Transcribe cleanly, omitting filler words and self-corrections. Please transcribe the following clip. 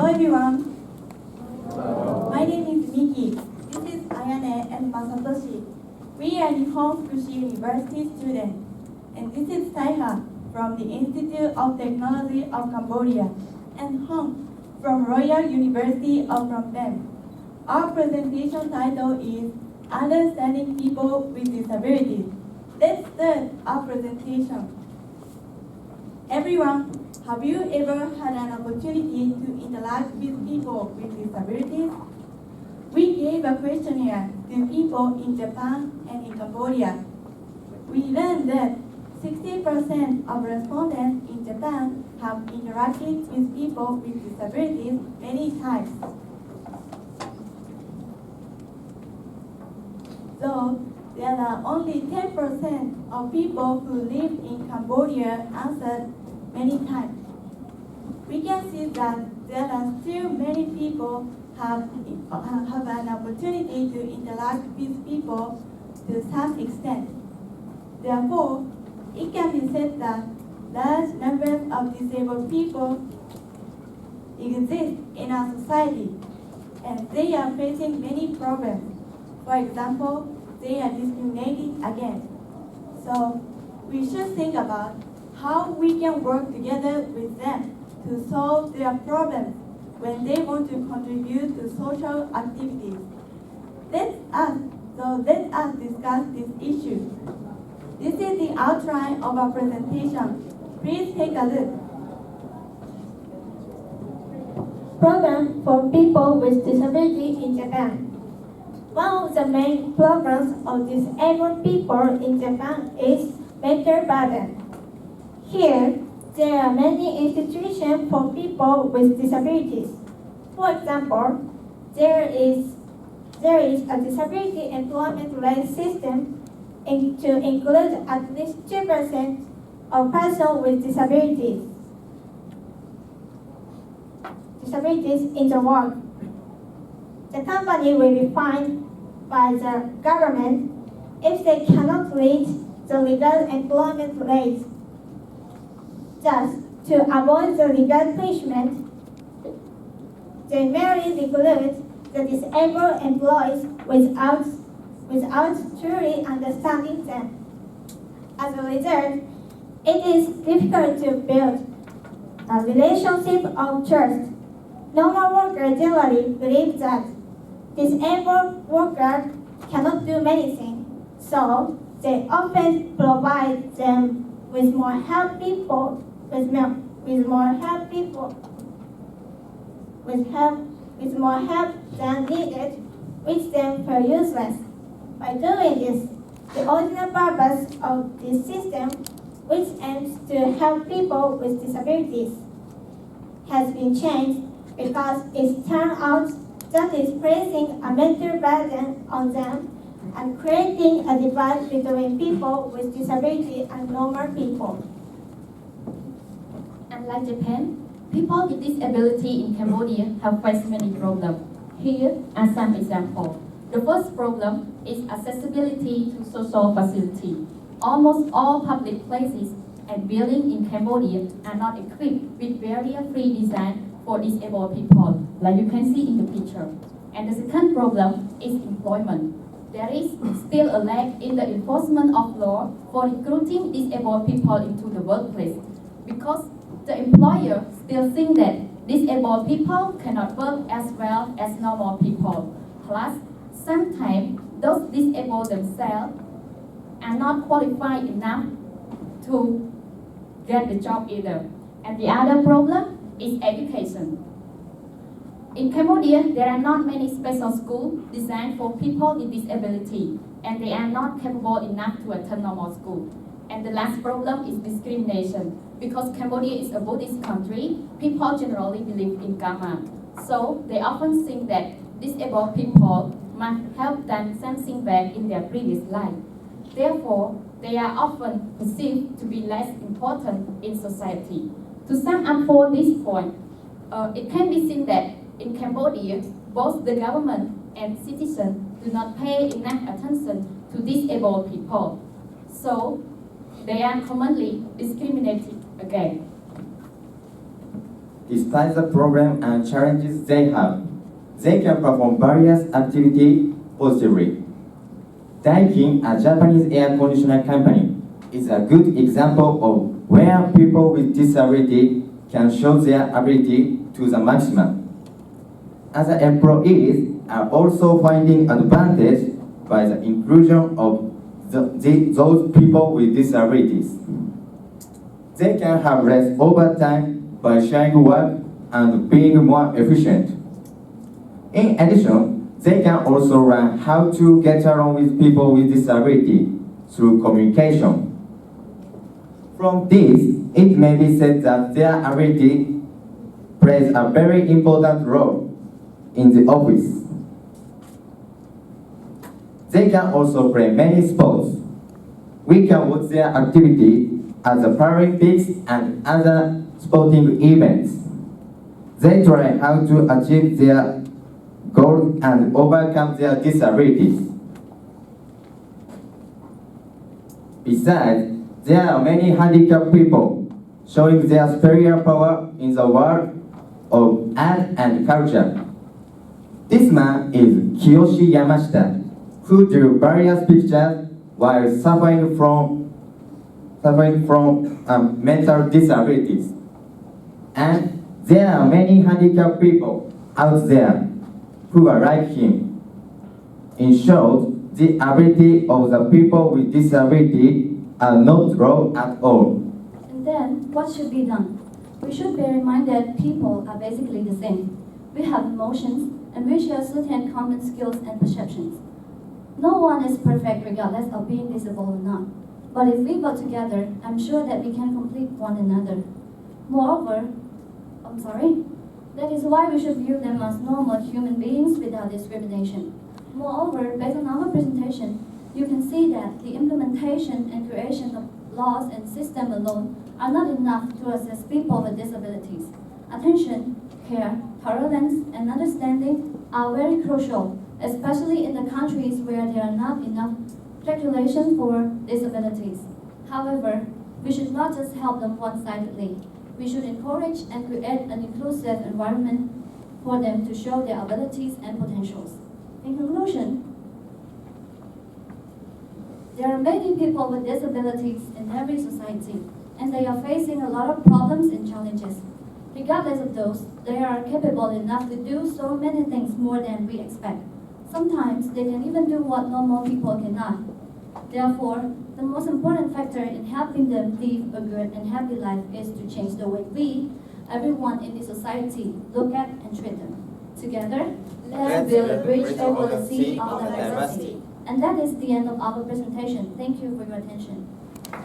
everyone. My name is Miki. This is Ayane and Masatoshi. We are Nihon Fukushi University students. And this is Taiha from the Institute of Technology of Cambodia and Hong from Royal University of Phnom Penh. Our presentation title is Understanding People with Disabilities. Let's start our presentation. Everyone, have you ever had an opportunity to interact with people with disabilities? We gave a questionnaire to people in Japan and in Cambodia. We learned that 60% of respondents in Japan have interacted with people with disabilities many times. So, there are only 10% of people who live in Cambodia answered many times. We can see that there are still many people have an opportunity to interact with people to some extent. Therefore, it can be said that large numbers of disabled people exist in our society, and they are facing many problems. For example, they are discriminated against. So, we should think about how we can work together with them to solve their problems when they want to contribute to social activities. Let us discuss this issue. This is the outline of our presentation. Please take a look. Program for people with disability in Japan. One of the main programs of disabled people in Japan is mental burden. Here, there are many institutions for people with disabilities. For example, there is a disability employment rate system to include at least 2% of persons with disabilities in the world. The company will be fined by the government if they cannot reach the legal employment rate. Thus, to avoid the legal punishment, they merely recruit the disabled employees without truly understanding them. As a result, it is difficult to build a relationship of trust. Normal workers generally believe that disabled workers cannot do many things, so they often provide them with more help than needed, which then feel useless. By doing this, the original purpose of this system, which aims to help people with disabilities, has been changed because it turned out that is placing a mental burden on them and creating a divide between people with disability and normal people. Unlike Japan, people with disability in Cambodia have faced many problems. Here are some examples. The first problem is accessibility to social facilities. Almost all public places and buildings in Cambodia are not equipped with barrier-free design for disabled people, like you can see in the picture. And the second problem is employment. There is still a lack in the enforcement of law for recruiting disabled people into the workplace because the employer still think that disabled people cannot work as well as normal people. Plus, sometimes those disabled themselves are not qualified enough to get the job either. And the other problem is education. In Cambodia, there are not many special schools designed for people with disability, and they are not capable enough to attend normal school. And the last problem is discrimination. Because Cambodia is a Buddhist country, people generally believe in karma. So they often think that disabled people must have done something bad in their previous life. Therefore, they are often perceived to be less important in society. To sum up for this point, it can be seen that in Cambodia, both the government and citizens do not pay enough attention to disabled people. So, they are commonly discriminated against. despite the problem and challenges they have, they can perform various activities positively. Daikin, a Japanese air conditioner company, is a good example of where people with disability can show their ability to the maximum. Other employees are also finding advantage by the inclusion of those people with disabilities. They can have less overtime by sharing work and being more efficient. In addition, they can also learn how to get along with people with disability through communication. From this, it may be said that their ability plays a very important role in the office. They can also play many sports. We can watch their activity at the Paralympics and other sporting events. They try how to achieve their goals and overcome their disabilities. Besides, there are many handicapped people showing their superior power in the world of art and culture. This man is Kiyoshi Yamashita, who drew various pictures while suffering from mental disabilities. And there are many handicapped people out there who are like him. In short, the ability of the people with disability are not low at all. And then, what should be done? We should bear in mind that people are basically the same. We have emotions, and we share certain common skills and perceptions. No one is perfect regardless of being disabled or not. But if we work together, I'm sure that we can complete one another. That is why we should view them as normal human beings without discrimination. Moreover, based on our presentation, you can see that the implementation and creation of laws and systems alone are not enough to assess people with disabilities. Attention, care, tolerance, and understanding are very crucial, especially in the countries where there are not enough regulations for disabilities. However, we should not just help them one-sidedly. We should encourage and create an inclusive environment for them to show their abilities and potentials. In conclusion, there are many people with disabilities in every society, and they are facing a lot of problems and challenges. Regardless of those, they are capable enough to do so many things more than we expect. Sometimes they can even do what normal people cannot. Therefore, the most important factor in helping them live a good and happy life is to change the way we, everyone in the society, look at and treat them. Together, let's build a bridge over the sea of diversity. And that is the end of our presentation. Thank you for your attention.